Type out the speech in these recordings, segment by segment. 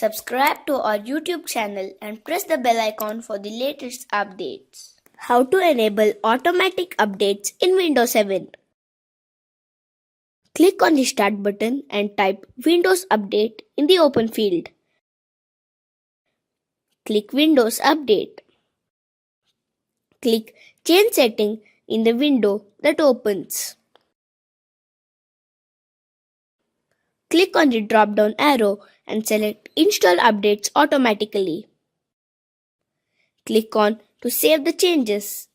Subscribe to our YouTube channel and press the bell icon for the latest updates. How to enable automatic updates in Windows 7. Click on the Start button and type Windows Update in the open field. Click Windows Update. Click Change Setting in the window that opens. Click on the drop-down arrow and select Install Updates automatically. Click on to save the changes.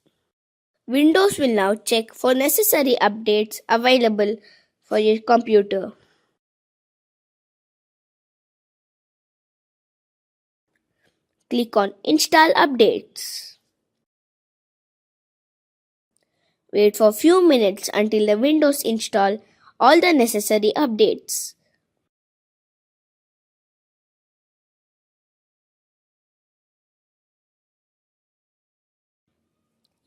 Windows will now check for necessary updates available for your computer. Click on Install Updates. Wait for a few minutes until the Windows install all the necessary updates.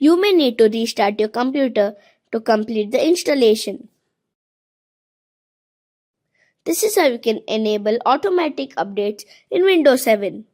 You may need to restart your computer to complete the installation. This is how you can enable automatic updates in Windows 7.